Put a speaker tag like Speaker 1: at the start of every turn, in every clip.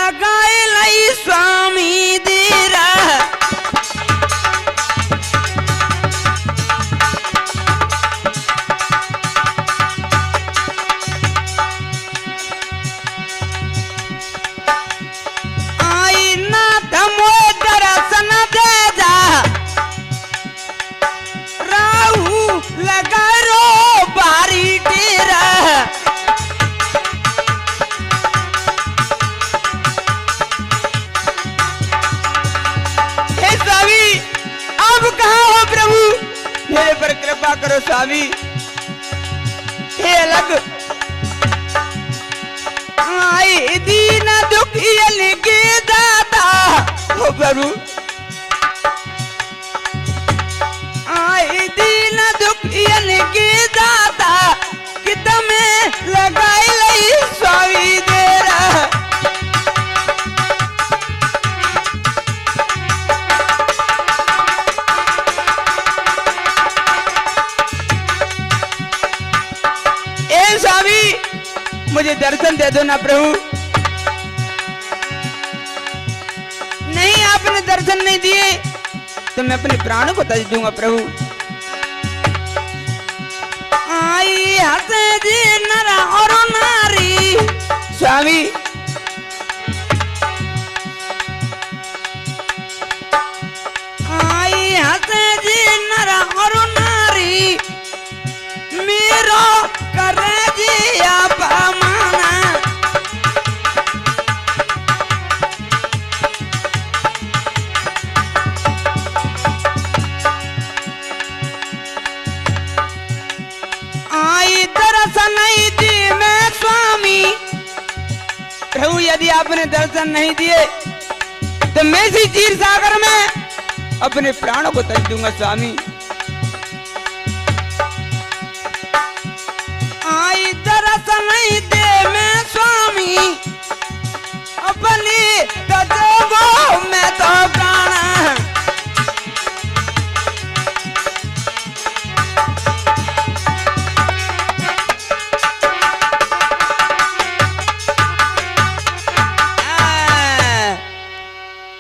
Speaker 1: लगाए लई स्वामी देरा आई ना धमो दर्शन दे जा राहु लगा रो बारी डेरा मेरे पर कृपा करो स्वामी। हे अलग आई दीन दुखियल के दाता हो प्रभु आई दीन दुखियल के दाता कि तमें लगाई लई स्वामी देरा स्वामी मुझे दर्शन दे दो ना प्रभु। नहीं आपने दर्शन नहीं दिए तो मैं अपने प्राणों को त्याग दूंगा प्रभु। आई हंसे जी नर और नारी स्वामी आई हंसे जी नर और नारी मेरो करे जी आप माना आई दर्शन नहीं दी मैं स्वामी। प्रभु यदि आपने दर्शन नहीं दिए तो मैं इसी क्षीर सागर में अपने प्राणों को त्याग दूंगा स्वामी। आई दर्शन नहीं दे मैं स्वामी अपनी तजो मैं तो प्राण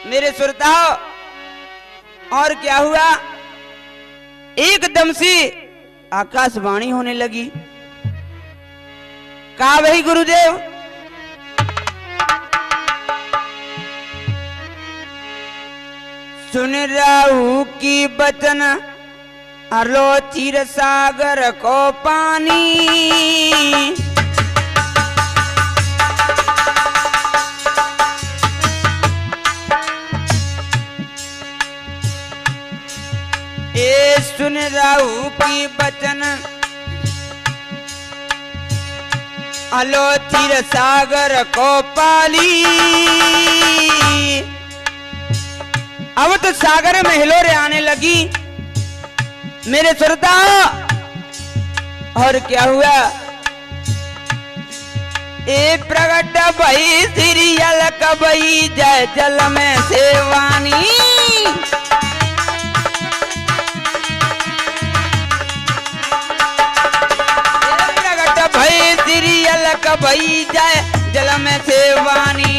Speaker 1: मेरे श्रोताओ और क्या हुआ एकदम से आकाशवाणी होने लगी। कहा भाई गुरुदेव सुन राहु की बचन अलो क्षीर सागर को पानी ए सुन राहु की बचन अलो क्षीर सागर को पाली। अब तो सागर में हिलोरे आने लगी मेरे श्रोता। और क्या हुआ ए प्रगट भई सिरियल कबई जय जल में सेवानी भई सिरियल कबई जाए जल में सेवानी।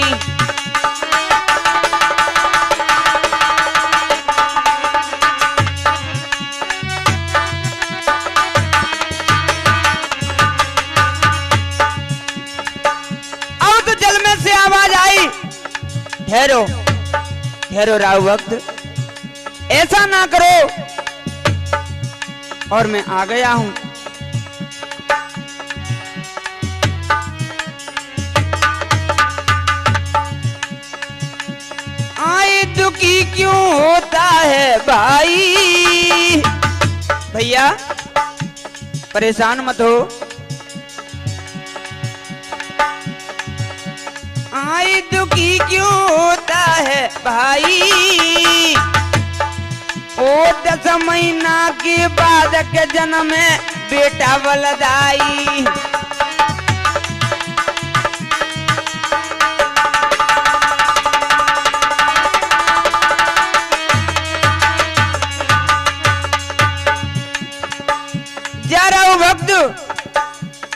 Speaker 1: अब तो जल में से आवाज आई ठहरो ठहरो राहु भक्त ऐसा ना करो और मैं आ गया हूं। दुखी क्यों होता है भाई भैया परेशान मत हो। आई दुखी क्यों होता है भाई ओ 10 महीना के बाद के जन्म में बेटा वलदाई।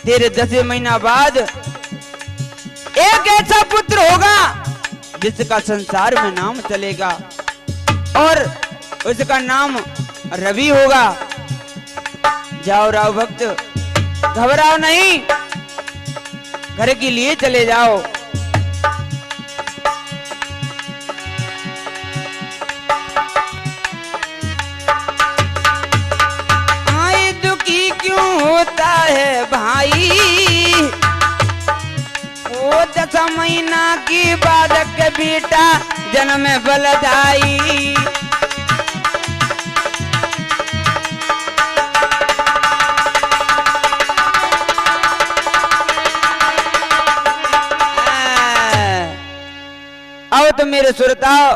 Speaker 1: तेरे 10 महीना बाद एक ऐसा पुत्र होगा जिसका संसार में नाम चलेगा और उसका नाम रवि होगा। जाओ राव भक्त, घबराओ नहीं, घर के लिए चले जाओ। आए दुखी क्यों होता है भाई, वो 10 महीना की बालक बेटा जन्म बलदाई। अब तो मेरे श्रोताओ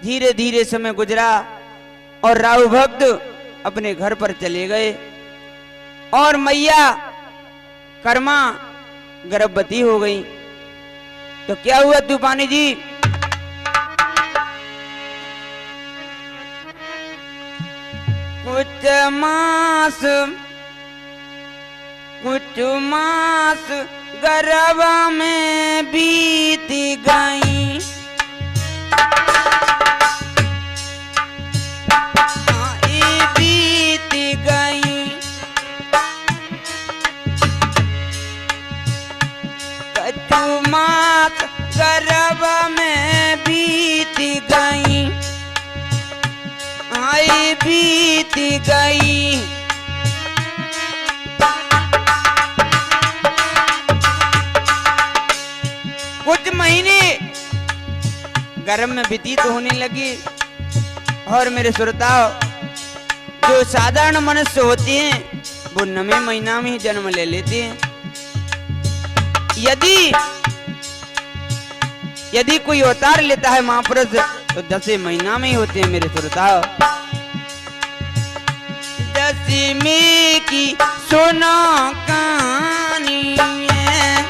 Speaker 1: धीरे धीरे समय गुजरा और राहु भक्त अपने घर पर चले गए और मैया कर्मा गर्भवती हो गई। तो क्या हुआ तूफानी जी, कुछ मास गर्भ में बीत गई, बीत गई। कुछ मास गर्भ में बीत गई, आई बीत गई। कुछ महीने गर्भ में व्यतीत होने लगी और मेरे श्रोताओ जो साधारण मनुष्य होते हैं वो 9वें महीना में ही जन्म ले लेते हैं। यदि कोई अवतार लेता है महापुरुष तो 10वें महीना में ही होते हैं मेरे श्रोताओ। 10वें की सुनो कहानी है,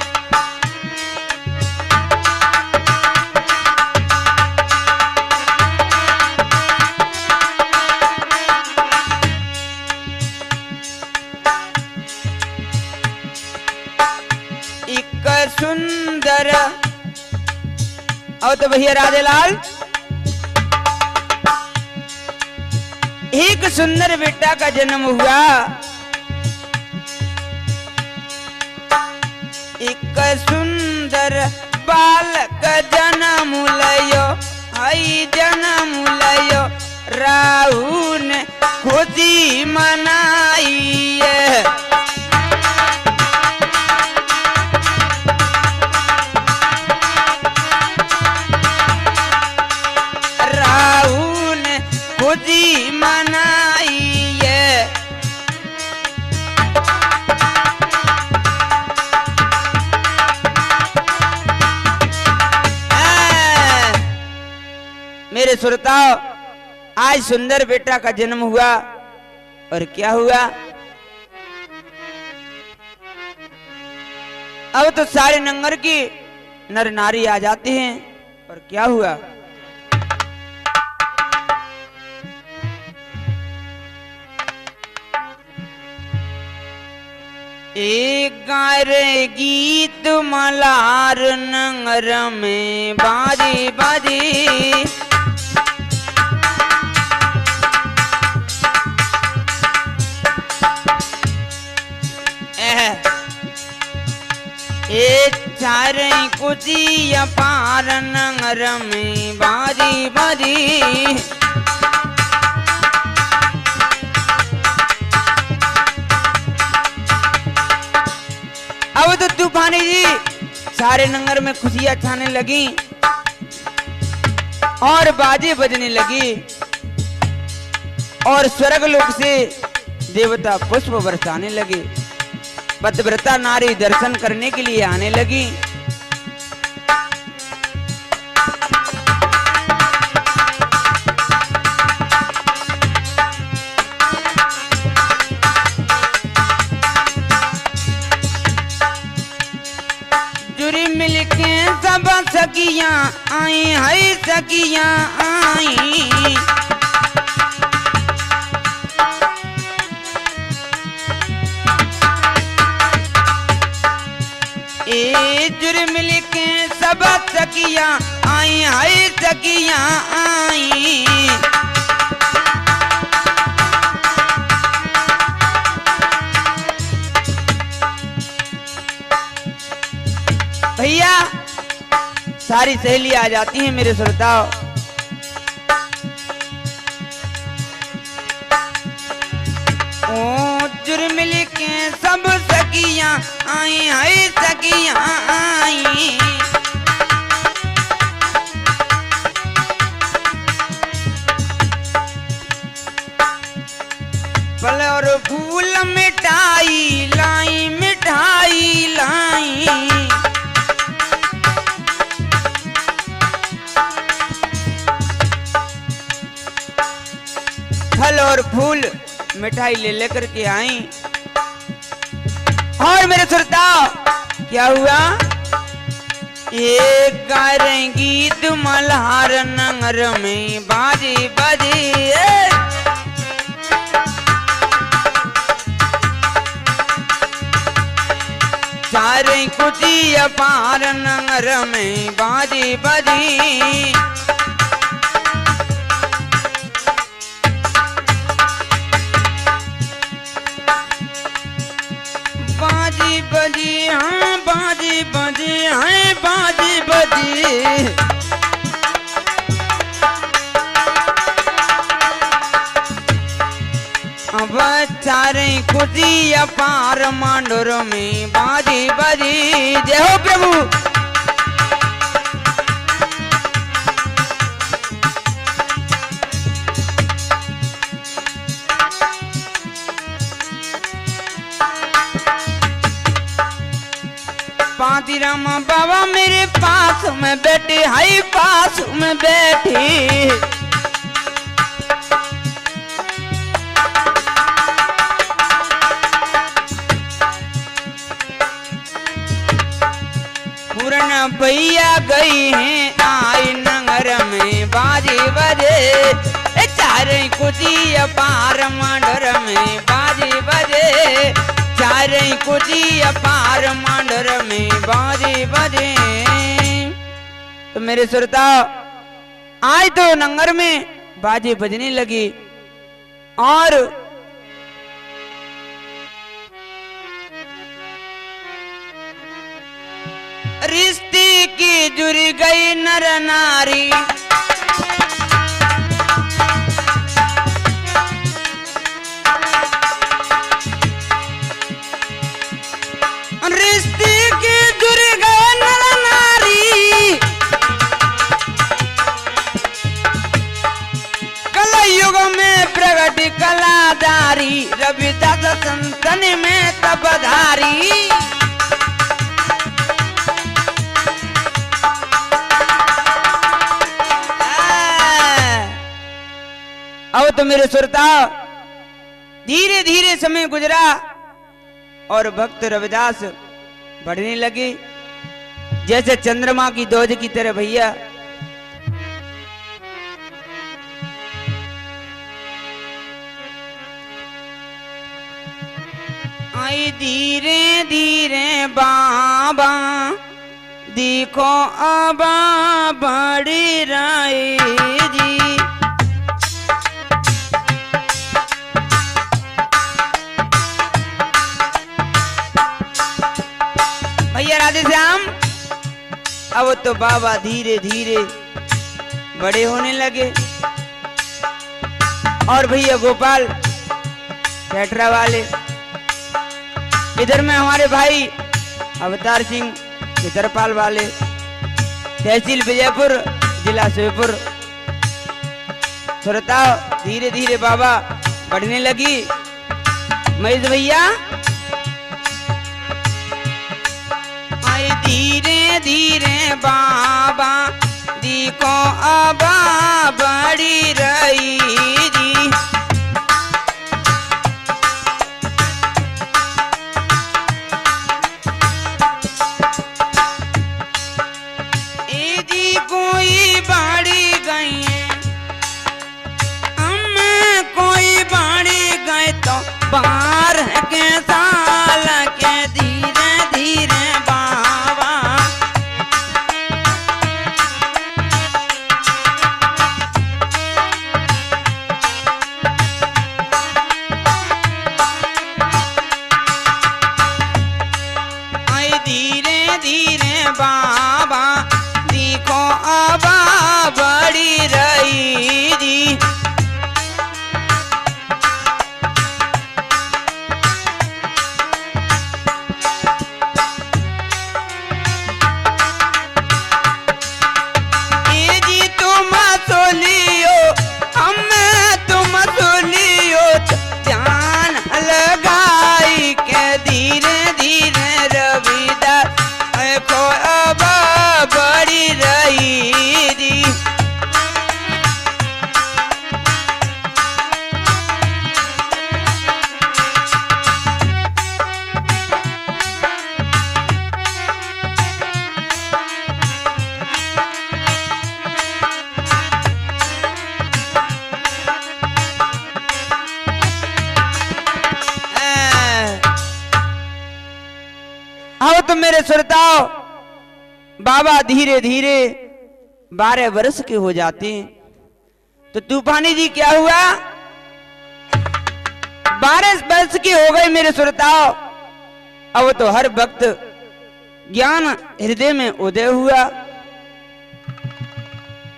Speaker 1: एक सुंदर। और तो भैया राजेलाल, एक सुंदर बेटा का जन्म हुआ। एक सुंदर बालक जन्म लयो, आई जन्म लयो। राहु ने खुशी मनाई है, खुशी मनाई है। मेरे श्रोताओ आज सुंदर बेटा का जन्म हुआ और क्या हुआ, अब तो सारे नंगर की नर नारी आ जाते हैं और क्या हुआ, एक गारे गीत मलार नंगर में बाजे बाजे। एक चारे कुची अपार नंगर में बाजे बाजे। अब तो तूफानी जी सारे नंगर में खुशियां छाने लगी और बाजे बजने लगी और स्वर्ग लोक से देवता पुष्प बरसाने लगे। पतिव्रता नारी दर्शन करने के लिए आने लगी। जुरी मिलके सब सखियां आई, है सखियां आई। ए जुर्म लिखे सब सखियां आई, आई हाय सखियां आई। भैया सारी सहेली आ जाती हैं मेरे श्रोताओ। ओ जुर्मिल के सब सखियां आई हाय सखियां आई। फल और फूल मिठाई लाई मिठाई लाई। फल और फूल मिठाई ले लेकर के आई। और मेरे श्रोताओ क्या हुआ, एक गारें गीत मल्हार नगर में बाजी बजी। चारे कुची अपार नगर में बाजी बजी। बाजी बजी हाँ बाजी बजी हाँ बाजी बजी। अब चारे खुशी अपार मांडोर में बाजी बजी। जय हो प्रभु। पाती रामा बाबा मेरे पास में बैठे हाय पास में बैठे। पूर्ण भैया गई हैं आई नगर में बाजी बजे। चारे कुची अपार मांडर में बाजी बजे। चारे कुची अपार मांडर में बाजी बजे। तो मेरे श्रोताओ आज तो नंगर में बाजी बजने लगी और रिश्ते की जुड़ गई नर नारी। रिश्ते की जुड़ गए नर नारी। कला युग में प्रगट कलाधारी रविदास संतन में तपधारी। अब तो मेरे श्रोताओ धीरे धीरे समय गुजरा और भक्त रविदास बढ़ने लगे जैसे चंद्रमा की दौज की तरह। भैया आई धीरे धीरे बाबा देखो अबा बड़ी राय जी। भैया राधे श्याम अब तो बाबा धीरे धीरे बड़े होने लगे। और भैया गोपाल कैटरा वाले, इधर में हमारे भाई अवतार सिंह चित्रपाल वाले, तहसील विजयपुर जिला शिवपुर। श्रोताओ धीरे धीरे बाबा बढ़ने लगी। महेश भैया धीरे धीरे बाबा देखो अबा बड़ी रही जी। ए जी कोई बाड़ी गई हम कोई बाड़ी गए तो बाहर के साल के धीरे धीरे बाबा आओ तो मेरे श्रोताओ, बाबा धीरे धीरे 12 वर्ष के हो जाते हैं। तो तूफानी जी क्या हुआ, 12 वर्ष के हो गए मेरे श्रोताओ। अब तो हर वक्त ज्ञान हृदय में उदय हुआ।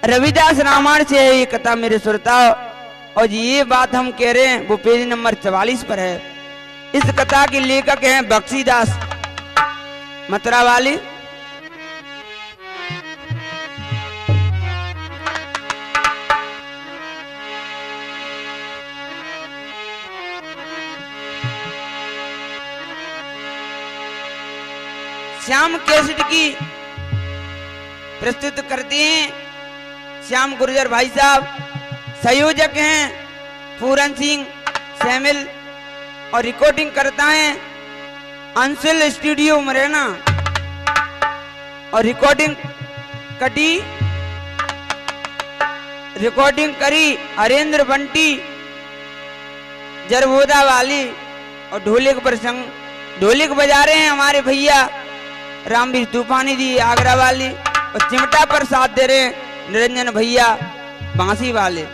Speaker 1: रविदास रामायण से है ये कथा मेरे श्रोताओ, और ये बात हम कह रहे हैं वो पेज नंबर 44 पर है। इस कथा के लेखक हैं बख्शीदास मथुरा वाली। श्याम कैसेट की प्रस्तुत करते हैं श्याम गुर्जर भाई साहब, संयोजक हैं पूरन सिंह सैमिल, और रिकॉर्डिंग करता है अंशुल स्टूडियो मुरैना, और रिकॉर्डिंग करी हरेंद्र बंटी जरबोदा वाली, और ढोलक बजा रहे हैं हमारे भैया रामवीर तूफानी जी आगरा वाली, और चिमटा पर साथ दे रहे हैं निरंजन भैया बांसी वाले,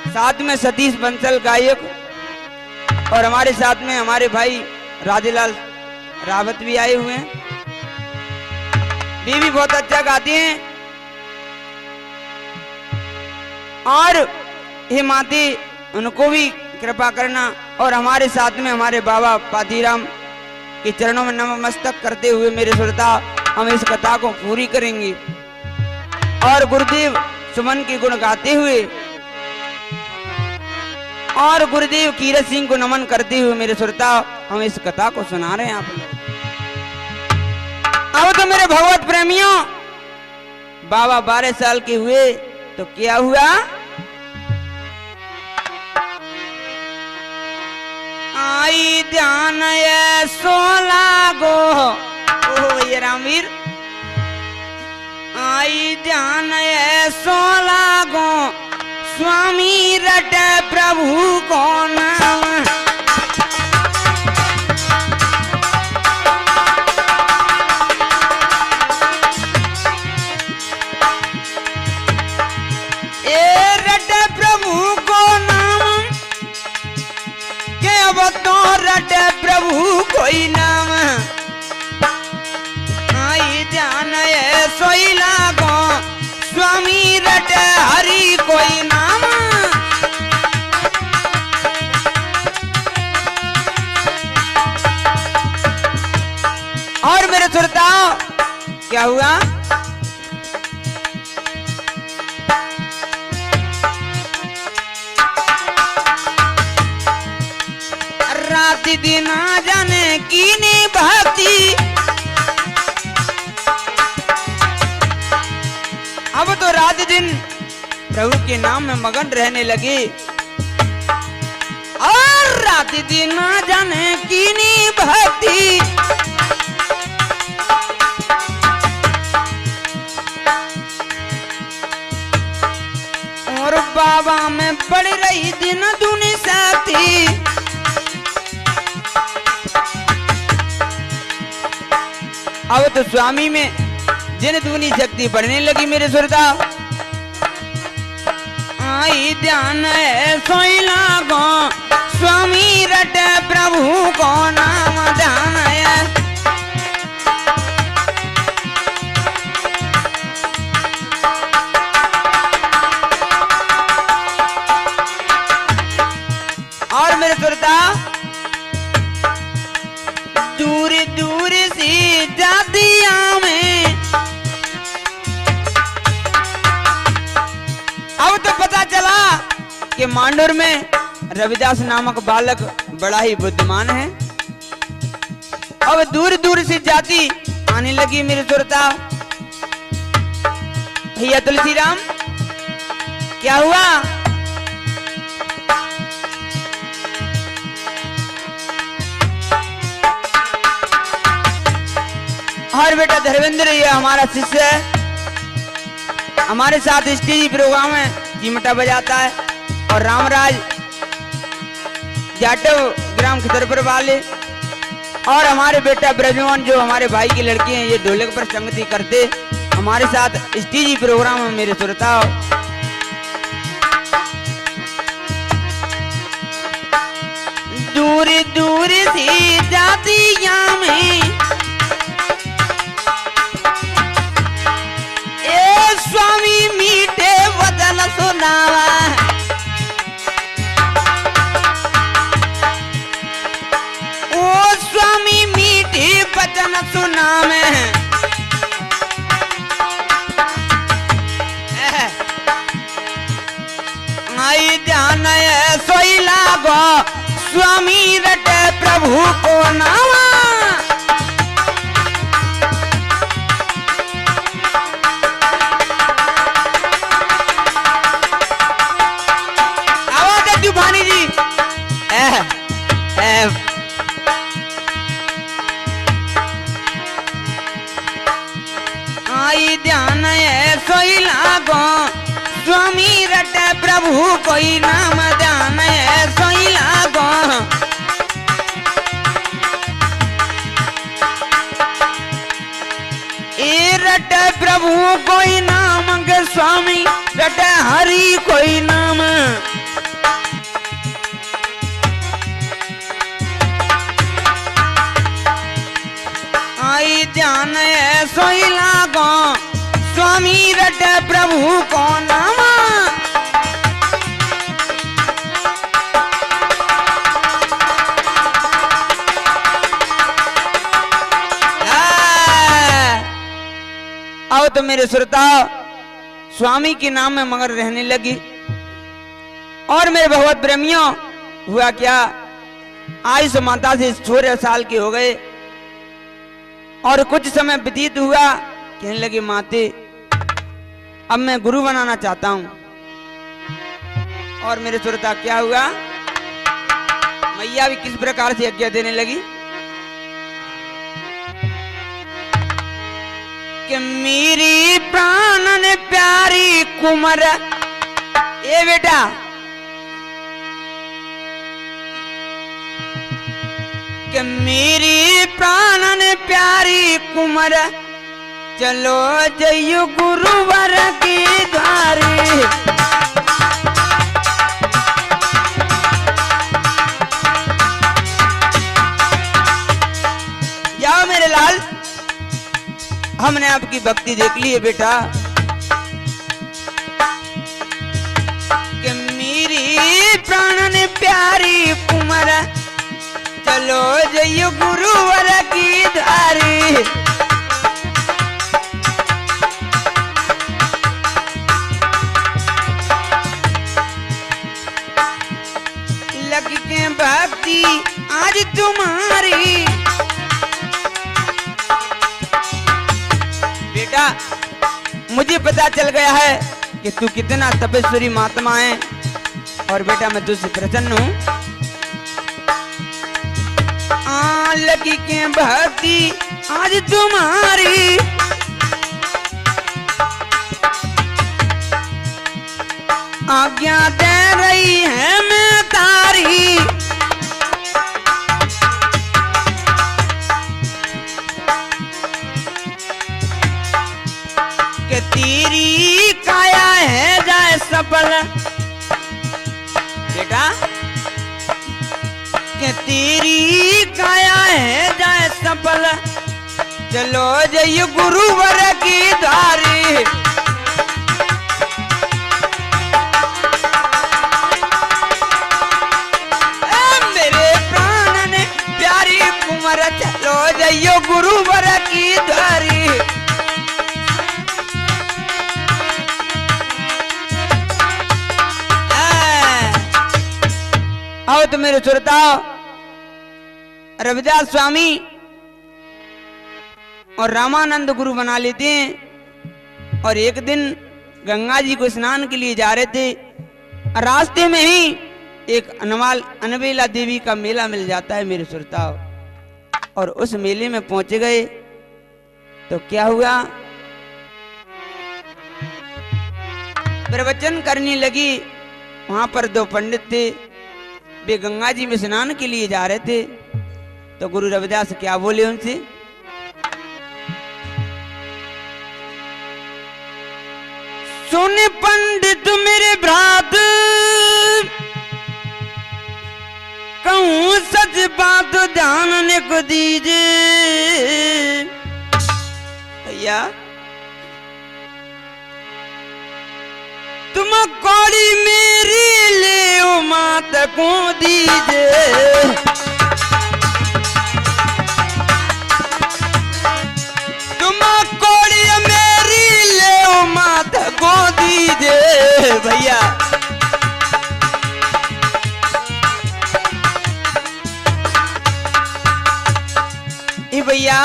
Speaker 1: साथ में सतीश बंसल गायक, और हमारे साथ में हमारे भाई राजेलाल रावत भी आए हुए हैं। भी बहुत अच्छा गाती हैं। और हे माते उनको भी कृपा करना, और हमारे साथ में हमारे बाबा पातीराम के चरणों में नमस्तक करते हुए मेरे श्रोता हम इस कथा को पूरी करेंगे, और गुरुदेव सुमन के गुण गाते हुए और गुरुदेव कीरत सिंह को नमन करते हुए मेरे श्रोता हम इस कथा को सुना रहे हैं आप लोग। अब तो मेरे भगवत प्रेमियों, बाबा 12 साल के हुए तो क्या हुआ, आई ध्यान ये 16 गो, ओह ये रामवीर, आई ध्यान ये 16 गो, स्वामी रट प्रभु को नाम, ए रट प्रभु को नाम, के अब तो रट प्रभु कोई नाम, आई ध्यान ये 16 गो, स्वामी रट हरि कोई नाम। और मेरे श्रोताओं क्या हुआ, रात दिन जाने की नी भक्ति, अब तो रात दिन प्रभु के नाम में मगन रहने लगे, और रात दिन जाने की नी भक्ति, और बाबा में पड़ रही दिन दूनी साथी, अब तो स्वामी में जिन दूनी शक्ति बढ़ने लगी मेरे श्रोता, आई ध्यान है 16 गो, स्वामी रट प्रभु को नाम ध्यान है। और मेरे श्रोता दूर दूर से जातिया में, अब तो पता चला कि मांडूर में रविदास नामक बालक बड़ा ही बुद्धिमान है। अब दूर दूर से जाति आने लगी मेरे श्रोता। भैया तुलसीराम क्या हुआ, और बेटा धर्मेंद्र ये हमारा शिष्य है, हमारे साथ स्टेज प्रोग्राम में चिमटा बजाता है, और रामराज जाटव ग्राम खिदरपुर वाले और हमारे बेटा ब्रजमोहन जो हमारे भाई की लड़की हैं, ये ढोलक पर संगति करते हमारे साथ स्टेज प्रोग्राम में मेरे श्रोताओ। दूर दूर सी जातिया में ए स्वामी मीठे वचन सुनावा, ओ स्वामी मीठे वचन सुनावे, आई जान सोई लागो स्वामी रटे प्रभु को नावा। आवाज है तूफानी जी। आई ध्यान है सोई लागो स्वामी रटे प्रभु कोई नाम, ध्यान है सोई लागो। ए रटे प्रभु कोई नाम के स्वामी रटे हरि कोई नाम। आई ध्यान है सोई लागो स्वामी रटे प्रभु को नाम। आओ तो मेरे श्रोता स्वामी के नाम में मगर रहने लगी। और मेरे भगवत प्रेमियों हुआ क्या, आयुष माता से 16 साल के हो गए और कुछ समय व्यतीत हुआ, कहने लगी माते अब मैं गुरु बनाना चाहता हूं। और मेरे श्रोता क्या हुआ, मैया भी किस प्रकार से आज्ञा देने लगी कि मेरी प्राणन प्यारी कुमर, ए बेटा कि मेरी प्राणन प्यारी कुमर चलो जइयो गुरुवर की द्वारी। जाओ मेरे लाल, हमने आपकी भक्ति देख ली है बेटा कि मेरी प्राणन प्यारी कुमर चलो जइयो गुरुवर की द्वारी। लग के भक्ति आज तुम्हारी, बेटा मुझे पता चल गया है कि तू कितना तपस्वी महात्मा है और बेटा मैं तुझसे प्रसन्न हूं। लगी के भक्ति आज तुम्हारी, आज्ञा दे रही है मैं तारी। कि तेरी काया है जाए सफल, बेटा कि तेरी काया है जाए सफल चलो जइयो गुरुवर की द्वारी। मेरे प्राण ने प्यारी कुमर चलो जइयो गुरुवर की द्वारी। आओ तो मेरे श्रोताओ, रविदास स्वामी और रामानंद गुरु बना लेते हैं। और एक दिन गंगा जी को स्नान के लिए जा रहे थे, रास्ते में ही एक अनबेला देवी का मेला मिल जाता है मेरे श्रोताओ। और उस मेले में पहुंच गए तो क्या हुआ, प्रवचन करने लगी। वहां पर दो पंडित थे, वे गंगा जी में स्नान के लिए जा रहे थे। तो गुरु रविदास क्या बोले उनसे, सुन पंडित मेरे भ्रात कहूं सच बात जानने को दीजिए। भैया तुम कौड़ी मेरी ले मात को दीजिए, तुम कौड़ी मेरी ले मात को दीजिए। भैया भैया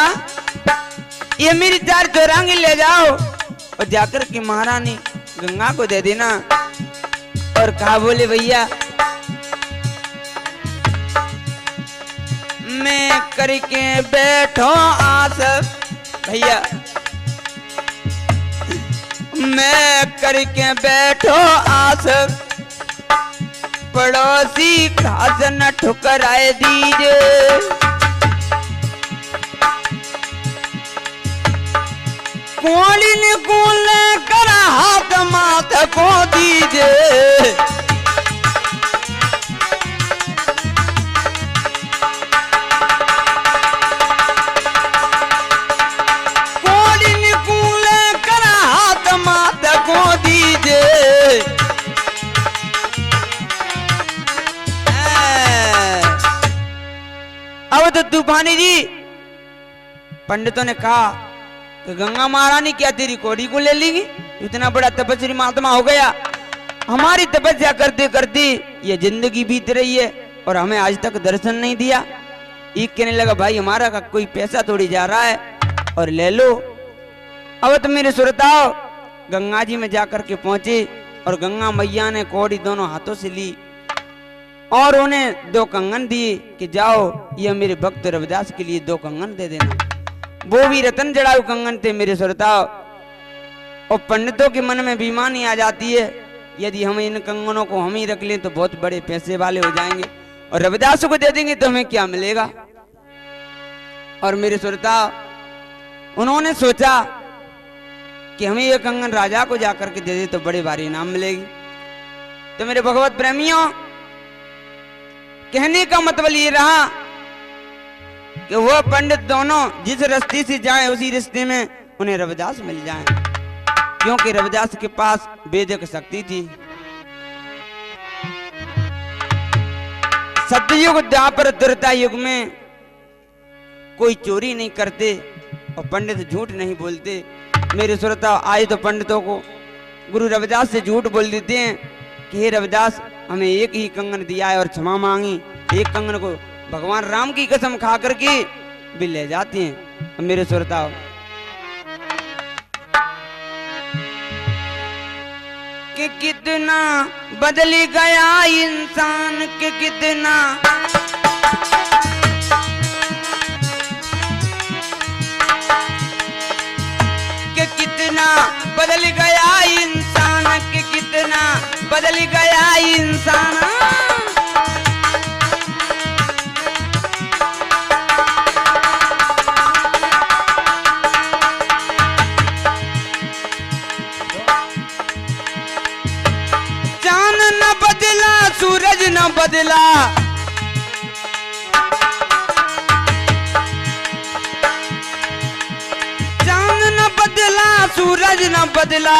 Speaker 1: ये मेरी 4 चौरांगी ले जाओ और जाकर के महारानी गंगा को दे देना। और कहा बोले भैया मैं करके बैठो आस, भैया मैं करके बैठो आस, पड़ोसी खास न ठुकराए दीजिए। कोली ने कूल कर हाथ माथ को दीजिए, कोली ने कूल कर हाथ माथ को दीजिए। अब तो तूफानी जी पंडितों ने कहा तो गंगा महारानी क्या तेरी कोड़ी को ले लेगी, इतना बड़ा तपस्वी महात्मा हो गया, हमारी तपस्या करते करते ये जिंदगी बीत रही है और हमें आज तक दर्शन नहीं दिया। एक कहने लगा भाई हमारा का कोई पैसा थोड़ी जा रहा है और ले लो। अब तो मेरे सुरताओ गंगा जी में जाकर के पहुंचे और गंगा मैया ने कोड़ी दोनों हाथों से ली और उन्हें 2 कंगन दिए कि जाओ ये मेरे भक्त रविदास के लिए 2 कंगन दे देना। वो भी रतन जड़ाऊ कंगन थे मेरे श्रोताओ। और पंडितों के मन में बेईमानी आ जाती है, यदि हम इन कंगनों को हम ही रख लें तो बहुत बड़े पैसे वाले हो जाएंगे और रविदास को दे देंगे तो हमें क्या मिलेगा। और मेरे श्रोताओ उन्होंने सोचा कि हमें ये कंगन राजा को जाकर के दे दे तो बड़े भारी इनाम मिलेगी। तो मेरे भगवत प्रेमियों कहने का मतलब ये रहा कि वो पंडित दोनों जिस रास्ते से जाएं उसी रास्ते में उन्हें रविदास मिल जाएं, क्योंकि रविदास के पास वेदक शक्ति थी। सतयुग द्वापर त्रेता युग में कोई चोरी नहीं करते और पंडित झूठ नहीं बोलते। मेरे श्रोता आए तो पंडितों को गुरु रविदास से झूठ बोल देते हैं कि हे रविदास हमें एक ही कंगन दिया है और क्षमा मांगी। एक कंगन को भगवान राम की कसम खा करके भी ले जाते हैं। मेरे श्रोताओ कि कितना बदल गया इंसान, कि कितना बदल गया इंसान, कि कितना बदल गया इंसान। चांद न बदला सूरज न बदला, चांद न बदला सूरज न बदला,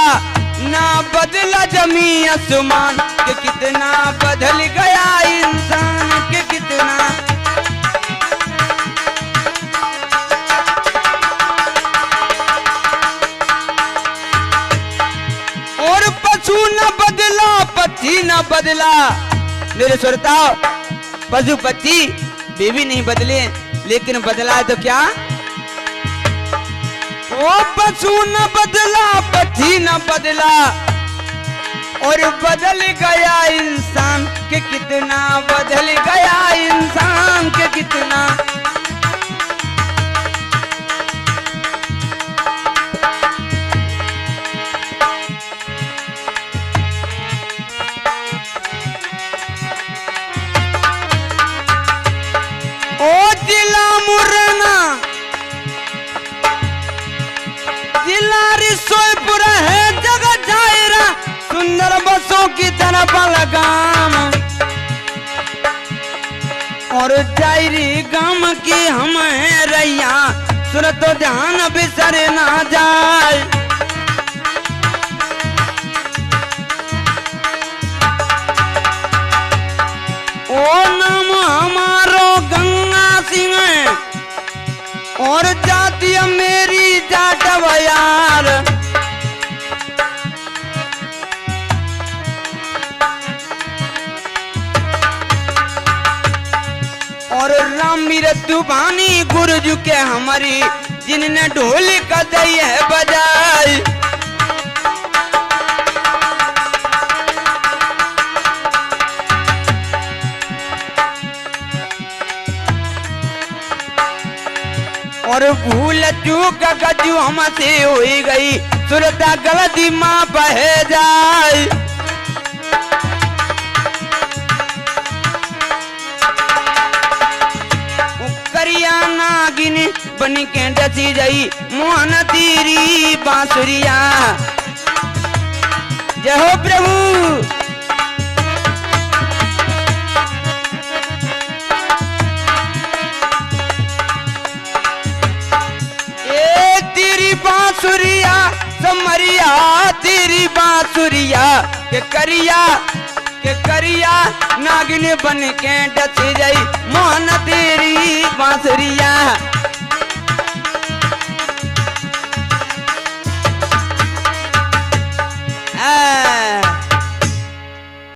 Speaker 1: ना बदला जमी आसमान। कि कितना बदल गया इंसान, कि कितना और पशु न बदला पक्षी न बदला। मेरे श्रोताओ पशु पक्षी वे भी नहीं बदले, लेकिन बदला है तो क्या, वो पशु न बदला पक्षी न बदला और बदल गया इंसान। कि कितना बदल गया इंसान, कि कितना ओ दिला सोयपुर है जगह जायरा सुंदर बसों की तरफ लगाम और जायरी गांव की हम है रैया सुन तो ध्यान बिसर ना जाए ओ नाम हमारो गंगा सिंह और जाती मेरी जाट यार और रामी रतुबानी गुरुजू के हमारी जिनने ढोली का दई है बजाई और भूल चूक गजू हमसे हुई गई सुरता गलती माँ बह जाए करिया नागिन बन के डसी गई मोहन तेरी बांसुरिया जय हो प्रभु बांसुरिया समरिया तेरी बांसुरिया के करिया नागिन बन के डस जाई मोहन